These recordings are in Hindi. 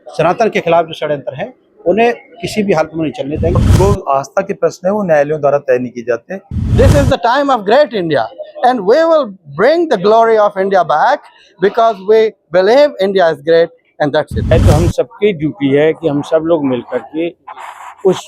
सनातन के खिलाफ जो षड्यंत्र है उन्हें किसी भी हालत में नहीं चलने देंगे। जो आस्था के प्रश्न है वो न्यायालयों द्वारा तय नहीं किए जाते। This is the time of great India, and we will bring the glory of India back because we believe India is great, and that's it. तो हम सबकी ड्यूटी है कि हम सब लोग मिलकर के उस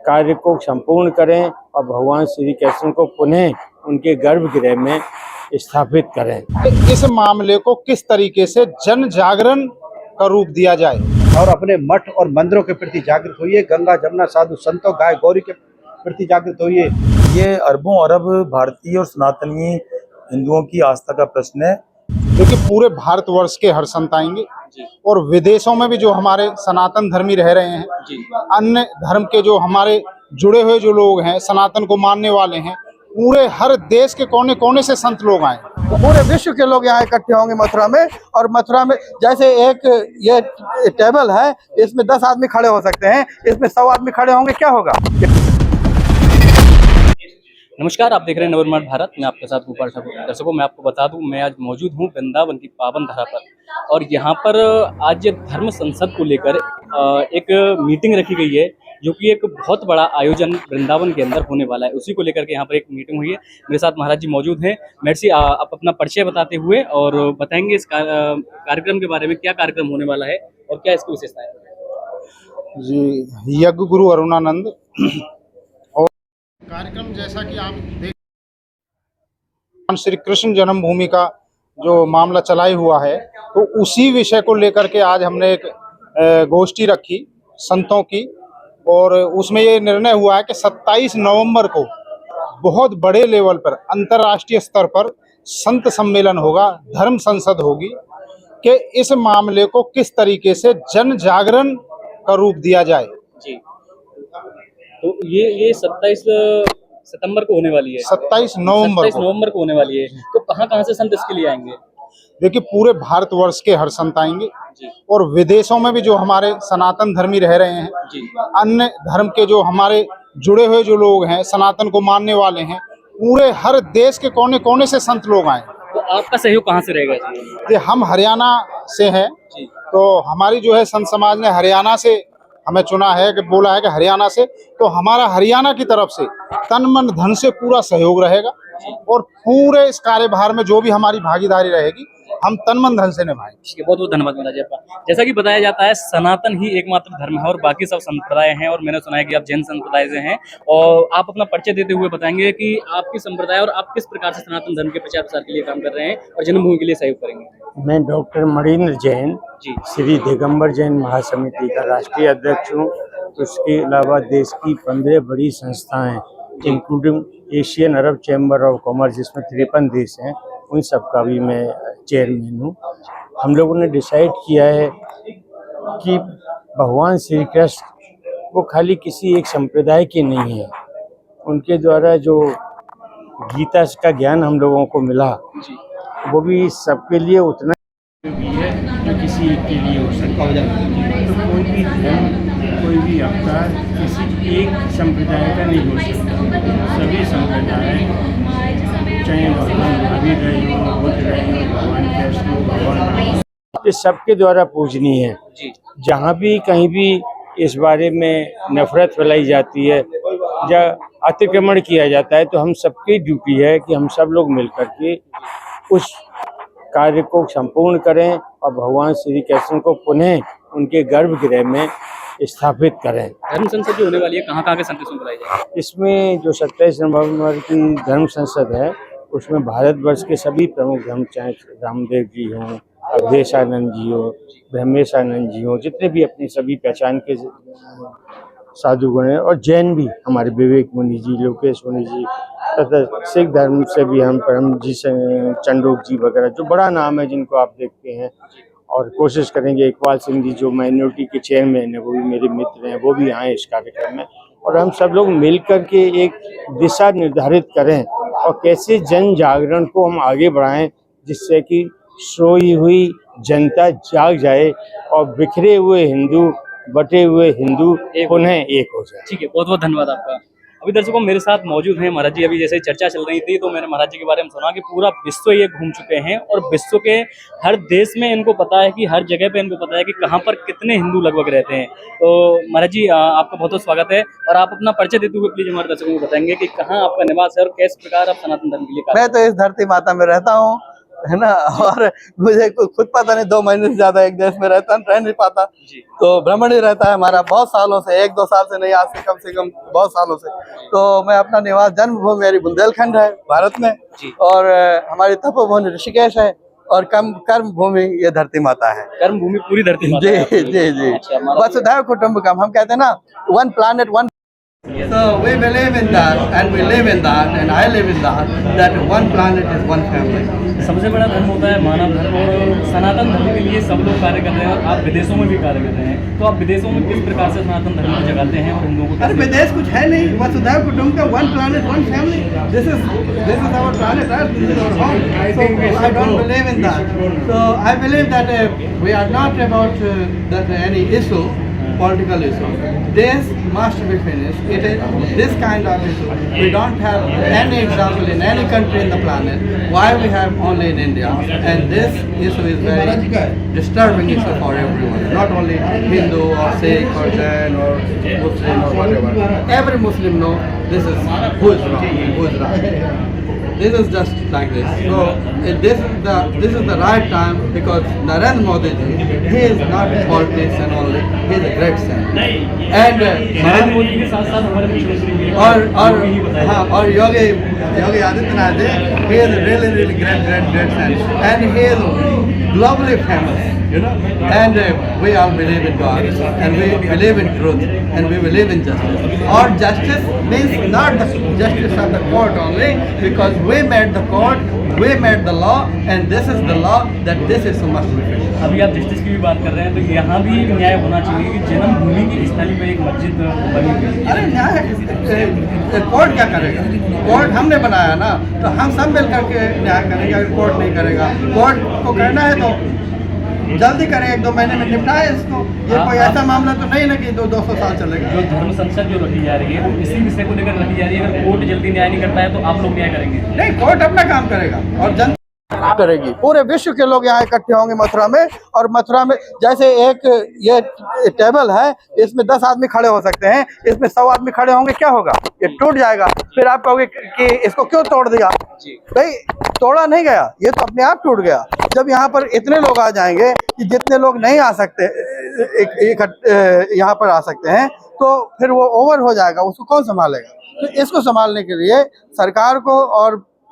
कार्य को संपूर्ण करें और भगवान श्री कृष्ण को पुनः उनके गर्भगृह में स्थापित करें। इस मामले को किस तरीके से जन जागरण का रूप दिया जाए और अपने मठ और मंदिरों के प्रति जागृत होइए, गंगा जमुना साधु संतों गाय गौरी के प्रति जागृत होइए। ये अरबों अरब भारतीय और सनातनी हिंदुओं की आस्था का प्रश्न है। क्योंकि पूरे भारतवर्ष के हर संत आएंगे और विदेशों में भी जो हमारे सनातन धर्मी रह रहे हैं, अन्य धर्म के जो हमारे जुड़े हुए जो लोग हैं, सनातन को मानने वाले हैं, पूरे हर देश के कोने कोने से संत लोग आए। तो पूरे विश्व के लोग यहाँ इकट्ठे होंगे मथुरा में, और मथुरा में जैसे एक ये टेबल है, इसमें 10 आदमी खड़े हो सकते हैं, इसमें 100 आदमी खड़े होंगे, क्या होगा? नमस्कार, आप देख रहे हैं नवनिर्माण भारत। मैं आपके साथ गोपाल ठाकुर। दर्शकों, मैं आपको बता दूं, मैं आज मौजूद हूं वृंदावन की पावन धरा पर, और यहां पर आज धर्म संसद को लेकर एक मीटिंग रखी गई है, जो कि एक बहुत बड़ा आयोजन वृंदावन के अंदर होने वाला है। उसी को लेकर के यहाँ पर एक मीटिंग हुई है। मेरे साथ महाराज जी मौजूद हैं। महर्षि, आप अपना परिचय बताते हुए और बताएंगे इस कार्यक्रम के बारे में, क्या कार्यक्रम होने वाला है और क्या इसकी विशेषता है। जी, यज्ञ गुरु अरुणानंद। और कार्यक्रम जैसा कि आप देख, श्री कृष्ण जन्मभूमि का जो मामला चलाए हुआ है, तो उसी विषय को लेकर के आज हमने एक गोष्ठी रखी संतों की, और उसमें ये निर्णय हुआ है कि 27 नवंबर को बहुत बड़े लेवल पर अंतर्राष्ट्रीय स्तर पर संत सम्मेलन होगा, धर्म संसद होगी, कि इस मामले को किस तरीके से जन जागरण का रूप दिया जाए। जी, तो ये 27 सितंबर को होने वाली है। 27 नवंबर को होने वाली है। तो कहाँ से संत इसके लिए आएंगे? देखिए, पूरे भारतवर्ष के हर संत आएंगे और विदेशों में भी जो हमारे सनातन धर्मी रह रहे हैं, अन्य धर्म के जो हमारे जुड़े हुए जो लोग हैं, सनातन को मानने वाले हैं, पूरे हर देश के कोने कोने से संत लोग आए। तो आपका सहयोग कहाँ से रहेगा जी? हम हरियाणा से हैं, तो हमारी जो है संत समाज ने हरियाणा से हमें चुना है, कि बोला है कि हरियाणा से, तो हमारा हरियाणा की तरफ से तन मन धन से पूरा सहयोग रहेगा, और पूरे इस कार्यभार में जो भी हमारी भागीदारी रहेगी हम तन मन धन से निभाएंगे। ठीक है, बहुत बहुत धन्यवाद महाराज जी आपका। जैसा कि बताया जाता है, सनातन ही एकमात्र धर्म है और बाकी सब संप्रदाय हैं, और मैंने सुना है कि आप जैन संप्रदाय से हैं, और आप अपना परिचय देते हुए बताएंगे कि आपकी संप्रदाय और आप किस प्रकार से सनातन धर्म के प्रचार प्रसार के लिए काम कर रहे हैं और जन्मभूमि के लिए सहयोग करेंगे। मैं डॉक्टर मणिन्द्र जैन श्री दिगंबर जैन महासमिति का राष्ट्रीय अध्यक्ष हूँ। उसके अलावा देश की 15 बड़ी संस्थाएं, including Asian Arab chamber of commerce, जिसमें 53 देश हैं, उन सब का भी मैं चेयरमैन हूँ। हम लोगों ने डिसाइड किया है कि भगवान श्री कृष्ण वो खाली किसी एक संप्रदाय के नहीं है। उनके द्वारा जो गीता का ज्ञान हम लोगों को मिला, वो भी सबके लिए उतना भी है जो किसी एक के लिए हो सकता है। तो कोई भी धर्म, कोई भी अवतार किसी एक संप्रदाय का नहीं हो सकता। सभी संप्रदाय, चाहे भगवान महावीर रहे हो, बुद्ध रहे हो, भगवान कृष्ण हो, भगवान राम, ये सबके द्वारा पूजनीय है। जहाँ भी कहीं भी इस बारे में नफरत फैलाई जाती है या अतिक्रमण किया जाता है, तो हम सबकी ड्यूटी है कि हम सब लोग मिलकर के उस कार्य को संपूर्ण करें और भगवान श्री कृष्ण को पुनः उनके गर्भगृह में स्थापित करें। धर्म संसद जो होने वाली है, कहाँ के संत बुलाए जाएंगे? इसमें जो 27 नवंबर की धर्म संसद है, उसमें भारतवर्ष के सभी प्रमुख धर्म, चाहे रामदेव जी हों, अवधेशानंद जी हो, ब्रह्मेशानंद जी हो, जितने भी अपनी सभी पहचान के साधुगण हैं, और जैन भी हमारे विवेक मुनि जी, लोकेश मुनि जी, तथा सिख धर्म से भी हम परम जी से चंडोक जी वगैरह, जो बड़ा नाम है जिनको आप देखते हैं। और कोशिश करेंगे इकबाल सिंह जी जो माइनॉरिटी के चेयरमैन है, वो भी मेरे मित्र हैं, वो भी आए इस कार्यक्रम में, और हम सब लोग मिल कर के एक दिशा निर्धारित करें और कैसे जन जागरण को हम आगे बढ़ाएं, जिससे कि सोई हुई जनता जाग जाए और बिखरे हुए हिंदू, बटे हुए हिंदू पुनः एक हो जाए। ठीक है, बहुत बहुत धन्यवाद आपका। अभी दर्शकों मेरे साथ मौजूद हैं महाराज जी। अभी जैसे चर्चा चल रही थी तो मैंने महाराज जी के बारे में सुना कि पूरा विश्व ये घूम चुके हैं और विश्व के हर देश में इनको पता है कि हर जगह पे इनको पता है कि कहाँ पर कितने हिंदू लगभग रहते हैं। तो महाराज जी आपका बहुत बहुत स्वागत है और आप अपना परिचय देते हुए प्लीज हमारे दर्शकों को बताएंगे कि कहाँ आपका निवास है और किस प्रकार आप सनातन धर्म के लिए कार्य मैं तो इस धरती माता में रहता हूँ, है ना। और मुझे खुद पता नहीं, 2 महीने से ज्यादा एक देश में रहता रह नहीं पाता, तो भ्रमण ही रहता है हमारा बहुत सालों से, 1-2 साल से नहीं, आज से कम बहुत सालों से। तो मैं अपना निवास जन्मभूमि मेरी बुंदेलखंड है भारत में, और हमारी तपोभूमि ऋषिकेश है, और कर्म भूमि ये धरती माता है। कर्म भूमि पूरी धरती माता जी है। जी जी। अच्छा, महाराज जी। वसुधैव कुटुंबकम, हम कहते हैं ना, one planet one. So we believe in that, and we live in that, and I live in that one planet is one family. सबसे बड़ा धर्म होता है मानव धर्म, और सनातन धर्म के लिए सब लोग कार्य कर रहे हैं और आप विदेशों में भी कार्य कर रहे हैं। तो आप विदेशों में किस प्रकार से सनातन धर्म को जगाते हैं और हिंदुओं को अरे विदेश कुछ है नहीं, वसुधैव कुटुंबकम, one planet one family. This is our planet Earth, this is our home. So I don't believe in that. So I believe that we are not about that any issue, political issue. This must be finished. It is this kind of issue. We don't have any example in any country in the planet. Why we have only in India? And this issue is very disturbing issue for everyone. Not only Hindu or Sikh or Jain or Muslim or whatever. Every Muslim know this is who is wrong, who is right. This is just like this. So this is the right time, because Narendra Modi ji, he is not a politician only. He is a great saint. And Narendra Modi के साथ साथ हमारे मुख्यमंत्री भी हैं। और Yogi Adityanath ji, he is a really great saint, and he is globally famous, you know. And we all believe in God, and we believe in truth, and we believe in justice. Or justice means not the justice of the court only, because we made the court, we made the law, and this is the law that this is must be finished. अभी आप जस्टिस की भी बात कर रहे हैं, तो यहाँ भी न्याय होना चाहिए कि जन्मभूमि की स्थली पे एक मस्जिद बनी हुई है। अरे न्याय कोर्ट क्या करेगा? कोर्ट हमने बनाया ना, तो हम सब मिल करके न्याय करेंगे। अगर कोर्ट नहीं करेगा, कोर्ट को करना है तो जल्दी करें, 1-2 महीने में निपटाए इसको। ये कोई ऐसा मामला तो नहीं ना कि 200 साल चलेगा। जो धर्म संसद जो रखी जा रही है वो इसी विषय को लेकर रखी जा रही है। अगर कोर्ट जल्दी न्याय नहीं करता है तो आप लोग न्याय करेंगे? नहीं, कोर्ट अपना काम करेगा और जनता करेगी। पूरे विश्व के लोग यहाँ इकट्ठे होंगे मथुरा में, और मथुरा में जैसे एक ये टेबल है, इसमें 10 आदमी खड़े हो सकते हैं, इसमें 100 आदमी खड़े होंगे, क्या होगा? ये टूट जाएगा। फिर आप कहोगे कि इसको क्यों तोड़ दिया? भाई तोड़ा नहीं गया, ये तो अपने आप टूट गया। जब यहाँ पर इतने लोग आ जाएंगे कि जितने लोग नहीं आ सकते यहाँ पर आ सकते हैं, तो फिर वो ओवर हो जाएगा, उसको कौन संभालेगा? तो इसको संभालने के लिए सरकार को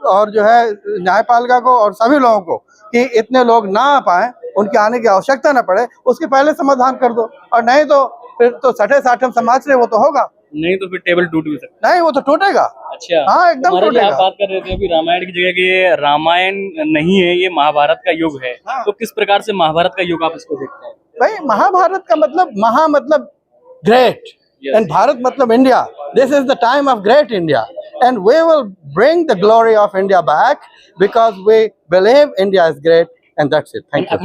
और जो है न्यायपालिका को और सभी लोगों को, कि इतने लोग ना आ पाए, उनके आने की आवश्यकता न पड़े, उसके पहले समाधान कर दो। और नहीं तो फिर तो सठे साठे समाज से वो तो होगा नहीं, तो फिर टेबल टूट भी सकता नहीं, वो तो टूटेगा। अच्छा, हाँ, एकदम टूटेगा। आप बात कर रहे थे अभी रामायण की जगह कि रामायण नहीं है, ये महाभारत का युग है। हाँ। तो किस प्रकार से महाभारत का युग आप इसको देखते हैं? भाई महाभारत का मतलब मतलब ग्रेट, एंड भारत मतलब India. This is the time of great India, and we will bring the glory of India back, because we believe India is great, and that's it. Thank you.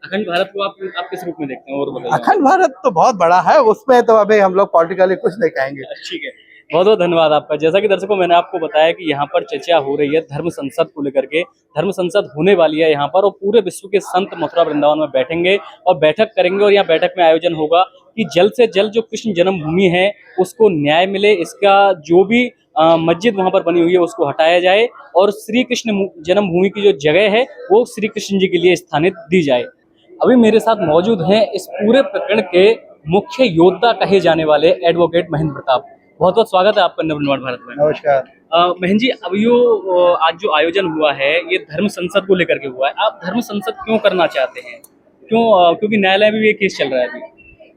अखंड भारत को आप किस रूप में देखते हैं? और बताइए। अखंड भारत तो बहुत बड़ा है, उसमें तो अभी हम लोग पॉलिटिकली कुछ नहीं कहेंगे। ठीक है, बहुत बहुत धन्यवाद आपका। जैसा कि दर्शकों मैंने आपको बताया कि यहाँ पर चर्चा हो रही है धर्म संसद को लेकर के। धर्म संसद होने वाली है यहाँ पर, और पूरे विश्व के संत मथुरा वृंदावन में बैठेंगे और बैठक करेंगे, और यहाँ बैठक में आयोजन होगा कि जल्द से जल्द जो कृष्ण जन्मभूमि है उसको न्याय मिले, इसका जो भी मस्जिद वहां पर बनी हुई है उसको हटाया जाए, और श्री कृष्ण जन्मभूमि की जो जगह है वो श्री कृष्ण जी के लिए स्थानित दी जाए। अभी मेरे साथ मौजूद हैं इस पूरे प्रकरण के मुख्य योद्धा कहे जाने वाले एडवोकेट महेंद्र प्रताप। बहुत बहुत स्वागत है आपका नवनिर्माण भारत में। नमस्कार। महेंद्र जी, अब आज जो आयोजन हुआ है ये धर्म संसद को लेकर के हुआ है। आप धर्म संसद क्यों करना चाहते हैं? क्योंकि न्यायालय में भी ये केस चल रहा है अभी।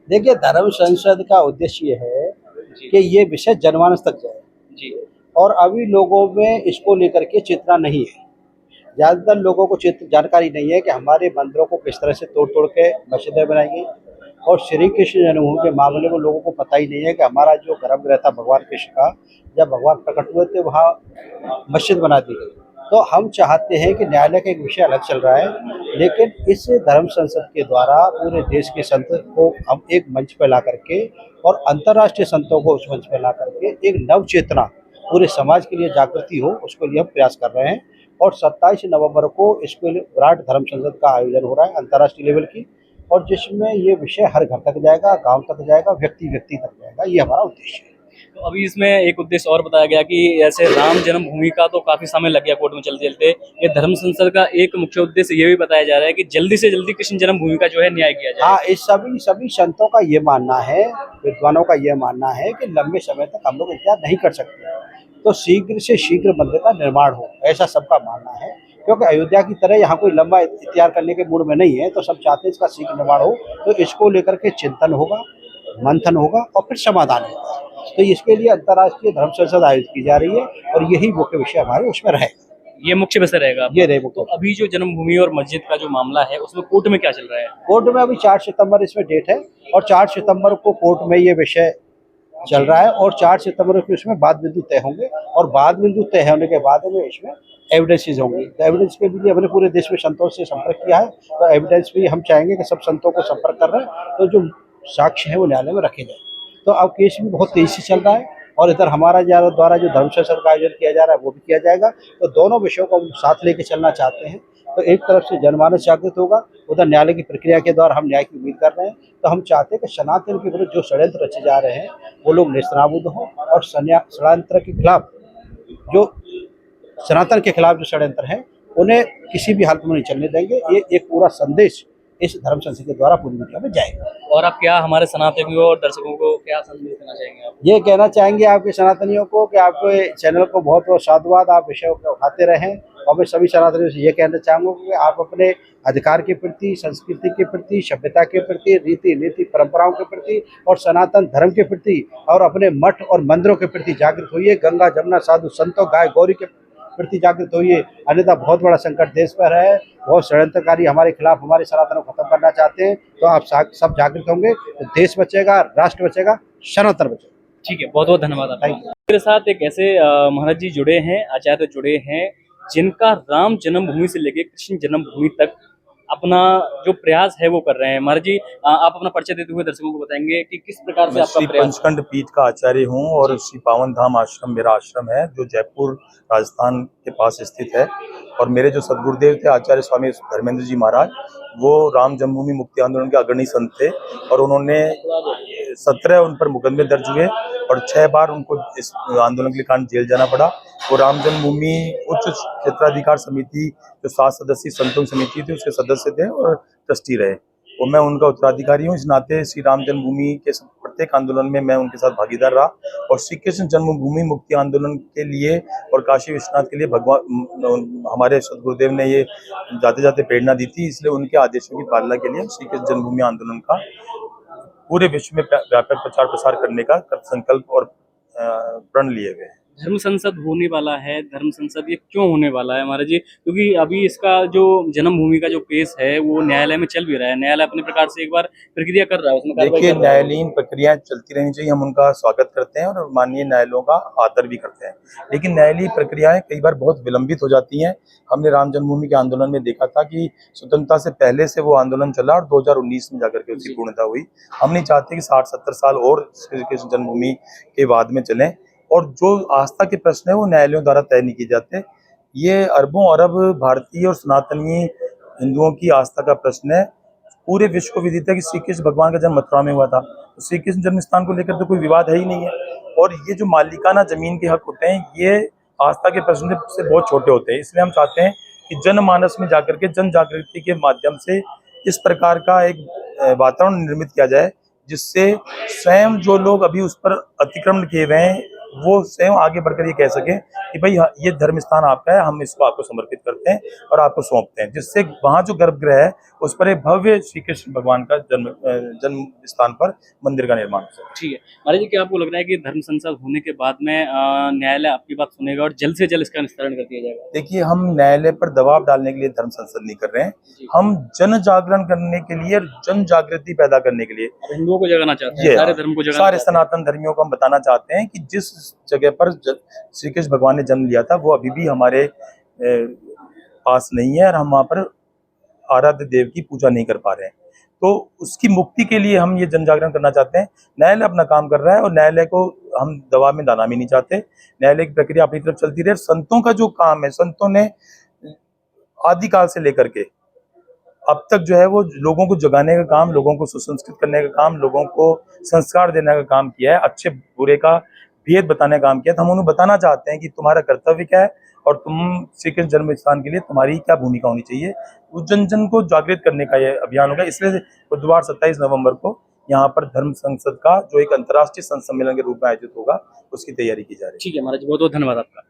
देखिए, धर्म संसद का उद्देश्य ये है कि ये विषय जनमानस तक जाए जी, और अभी लोगों में इसको लेकर के चेतना नहीं है। ज़्यादातर लोगों को जानकारी नहीं है कि हमारे मंदिरों को किस तरह से तोड़ के मस्जिदें बनाई गई, और श्री कृष्ण जन्मभूमि के मामले में लोगों को पता ही नहीं है कि हमारा जो गर्भगृह था भगवान कृष्ण का, जब भगवान प्रकट हुए थे वहाँ मस्जिद बना दी गई। तो हम चाहते हैं कि न्यायालय का एक विषय अलग चल रहा है, लेकिन इस धर्म संसद के द्वारा पूरे देश के संत को हम एक मंच पर ला करके और अंतर्राष्ट्रीय संतों को उस मंच पर ला करके एक नव चेतना पूरे समाज के लिए जागृति हो, उसके लिए हम प्रयास कर रहे हैं। और 27 नवंबर को इसके लिए विराट धर्म संसद का आयोजन हो रहा है अंतर्राष्ट्रीय लेवल की, और जिसमें ये विषय हर घर तक जाएगा, गांव तक जाएगा, व्यक्ति व्यक्ति तक जाएगा। ये हमारा उद्देश्य है। तो अभी इसमें एक उद्देश्य और बताया गया कि ऐसे राम जन्मभूमि का तो काफी समय लग गया कोर्ट में चलते चलते, ये धर्म संसद का एक मुख्य उद्देश्य ये भी बताया जा रहा है कि जल्दी से जल्दी कृष्ण जन्मभूमि का जो है न्याय किया जाए। हाँ, इस सभी संतों का ये मानना है, विद्वानों का ये मानना है कि लंबे समय तक हम लोग इंतजार नहीं कर सकते, तो शीघ्र से शीघ्र मंदिर का निर्माण हो, ऐसा सबका मानना है। क्योंकि अयोध्या की तरह यहाँ कोई लंबा इंतजार करने के मूड में नहीं है, तो सब चाहते हैं इसका शीघ्र निर्माण हो। तो इसको लेकर के चिंतन होगा, मंथन होगा और फिर समाधान होगा। तो इसके लिए अंतर्राष्ट्रीय धर्म संसद आयोजित की जा रही है और यही मुख्य विषय हमारे उसमें रहेगा। ये मुख्य विषय रहेगा। ये रहे तो मुख्य। अभी जो जन्मभूमि और मस्जिद का जो मामला है उसमें कोर्ट में क्या चल रहा है? कोर्ट में अभी 4 सितंबर इसमें डेट है और 4 सितंबर को कोर्ट में ये विषय चल रहा है और 4 सितंबर को इसमें बाद बिंदु तय होंगे और बाद बिंदु तय होने के बाद में इसमें एविडेंसेस होंगी। तो एविडेंस के लिए हमने पूरे देश में संतों से संपर्क किया है, तो एविडेंस भी हम चाहेंगे कि सब संतों को संपर्क कर रहे हैं, तो जो साक्ष्य है वो न्यायालय में रखे जाए। तो अब केस भी बहुत तेजी से चल रहा है और इधर हमारा द्वारा जो धर्म संसद का आयोजन किया जा रहा है वो भी किया जाएगा। तो दोनों विषयों को हम साथ लेके चलना चाहते हैं। तो एक तरफ से जनमानस जागृत होगा, उधर न्यायालय की प्रक्रिया के द्वारा हम न्याय की उम्मीद कर रहे हैं। तो हम चाहते हैं कि सनातन के विरुद्ध जो षड्यंत्र रचे जा रहे हैं वो लोग नेस्तनाबूद हों और षड्यंत्र के खिलाफ जो सनातन के खिलाफ जो षड्यंत्र है उन्हें किसी भी हालत में नहीं चलने देंगे। ये एक पूरा संदेश इस धर्म संसद के द्वारा पूरी दुनिया में जाएगा। और आप क्या हमारे सनातनियों और दर्शकों को क्या संदेश देना चाहेंगे आप? ये कहना चाहेंगे आपके सनातनियों को कि आपके चैनल को बहुत बहुत साधुवाद, आप विषयों को उठाते रहें। और मैं सभी सनातनियों से ये कहना चाहूँगा कि आप अपने अधिकार के प्रति, संस्कृति के प्रति, सभ्यता के प्रति, रीति नीति परंपराओं के प्रति और सनातन धर्म के प्रति और अपने मठ और मंदिरों के प्रति जागृत होइए। गंगा जमुना साधु संतों गाय गौरी के प्रति जागृत होइए, अन्यथा बहुत बड़ा संकट देश पर है। बहुत षड्यंत्रकारी हमारे खिलाफ हमारे सनातन को खत्म करना चाहते हैं। तो आप सब जागृत होंगे तो देश बचेगा, राष्ट्र बचेगा, सनातन बचेगा। ठीक है, बहुत बहुत धन्यवाद आपका। मेरे साथ एक ऐसे महाराज जी जुड़े हैं, आचार्य जुड़े हैं, जिनका राम जन्मभूमि से लेकर कृष्ण जन्मभूमि तक अपना जो प्रयास है वो कर रहे हैं। महाराज जी, आप अपना परिचय देते हुए दर्शकों को बताएंगे कि किस प्रकार से मैं आपका श्री प्रयास। पंचखंड पीठ का आचार्य हूँ और श्री पावन धाम आश्रम मेरा आश्रम है जो जयपुर राजस्थान के पास स्थित है। और मेरे जो सदगुरुदेव थे आचार्य स्वामी धर्मेंद्र जी महाराज, वो राम जन्मभूमि मुक्ति आंदोलन के अग्रणी संत थे और उन्होंने 17 उन पर मुकदमे दर्ज हुए और 6 बार उनको इस आंदोलन के कारण जेल जाना पड़ा। वो राम जन्मभूमि उच्च क्षेत्राधिकार समिति जो 7 सदस्यीय संतों समिति थी उसके सदस्य थे और ट्रस्टी रहे। और मैं उनका उत्तराधिकारी हूँ। इस नाते श्री राम जन्मभूमि के प्रत्येक आंदोलन में मैं उनके साथ भागीदार रहा और श्री कृष्ण जन्मभूमि मुक्ति आंदोलन के लिए और काशी विश्वनाथ के लिए भगवान हमारे सदगुरुदेव ने ये जाते जाते प्रेरणा दी थी। इसलिए उनके आदेशों की पालना के लिए श्री कृष्ण जन्मभूमि आंदोलन का पूरे विश्व में व्यापक प्रचार प्रसार करने का संकल्प और प्रण लिए गए। धर्म संसद होने वाला है, धर्म संसद ये क्यों होने वाला है महाराज जी? क्योंकि अभी इसका जो जन्मभूमि का जो केस है वो न्यायालय में चल भी रहा है, न्यायालय अपने प्रकार से एक बार प्रक्रिया कर रहा है, उसमें कार्रवाई देखिए, कर रहा है। न्यायालयीन प्रक्रियाएं चलती रहनी चाहिए, हम उनका स्वागत करते हैं और माननीय न्यायालयों का आदर भी करते हैं। लेकिन न्यायालयीन प्रक्रियाएं कई बार बहुत विलंबित हो जाती हैं। हमने राम जन्मभूमि के आंदोलन में देखा था कि स्वतंत्रता से पहले से वो आंदोलन चला और 2019 में जाकर के उसकी पूर्णता हुई। हम नहीं चाहते कि 60-70 साल और श्री कृष्ण जन्मभूमि के बाद में चलें और जो आस्था के प्रश्न है वो न्यायालयों द्वारा तय नहीं किए जाते। ये अरबों अरब भारतीय और सनातनी हिंदुओं की आस्था का प्रश्न है। पूरे विश्व को विदित है कि श्री कृष्ण भगवान का जन्म मथुरा में हुआ था। तो श्री कृष्ण जन्म स्थान को लेकर तो कोई विवाद है ही नहीं है। और ये जो मालिकाना जमीन के हक होते हैं ये आस्था के प्रश्न से बहुत छोटे होते हैं। इसलिए हम चाहते हैं कि जनमानस में जाकर के जन जागृति के माध्यम से इस प्रकार का एक वातावरण निर्मित किया जाए जिससे स्वयं जो लोग अभी उस पर अतिक्रमण किए हुए हैं वो स्वयं आगे बढ़कर ये कह सकें कि भाई ये धर्म स्थान आपका है, हम इसको आपको समर्पित करते हैं और आपको सौंपते हैं, जिससे वहाँ जो गर्भगृह है उस पर एक भव्य श्री कृष्ण भगवान का जन्म स्थान पर मंदिर का निर्माण हो। ठीक है महाराज जी, क्या आपको लग रहा है कि धर्म संसद होने के बाद में न्यायालय आपकी बात सुनेगा और जल्द से जल्द इसका निस्तारण कर दिया जाएगा? देखिए, हम न्यायालय पर दबाव डालने के लिए धर्म संसद नहीं कर रहे हैं, हम जन जागरण करने के लिए, जन जागृति पैदा करने के लिए हिंदुओं को जगाना चाहते हैं, सारे धर्म को जगाना, सारे सनातन धर्मियों को हम बताना चाहते हैं कि जिस जगह पर श्री कृष्ण भगवान ने जन्म लिया था वो अभी भी हमारे पास नहीं है और हम वहाँ पर आराध्य देव की पूजा नहीं कर पा रहे हैं। तो उसकी मुक्ति के लिए हम ये जन जागरण करना चाहते हैं। न्यायालय अपना काम कर रहा है और न्यायालय को हम दवा में डालना भी नहीं चाहते। न्यायालय की प्रक्रिया अपनी तरफ चलती रहे। संतों का जो काम है, संतों ने आदिकाल से लेकर के अब तक जो है वो लोगों को जगाने का काम, लोगों को सुसंस्कृत करने का काम, लोगों को संस्कार देने का काम किया है, अच्छे बुरे का भेद बताने का काम किया। तो हम उन्हें बताना चाहते हैं कि तुम्हारा कर्तव्य क्या है और तुम श्री कृष्ण जन्म स्थान के लिए तुम्हारी क्या भूमिका होनी चाहिए। उस जन जन को जागृत करने का यह अभियान होगा। इसलिए बुधवार 27 नवंबर को यहाँ पर धर्म संसद का जो एक अंतर्राष्ट्रीय संत सम्मेलन के रूप में आयोजित होगा, उसकी तैयारी की जा रही है। ठीक है महाराज, बहुत बहुत धन्यवाद आपका।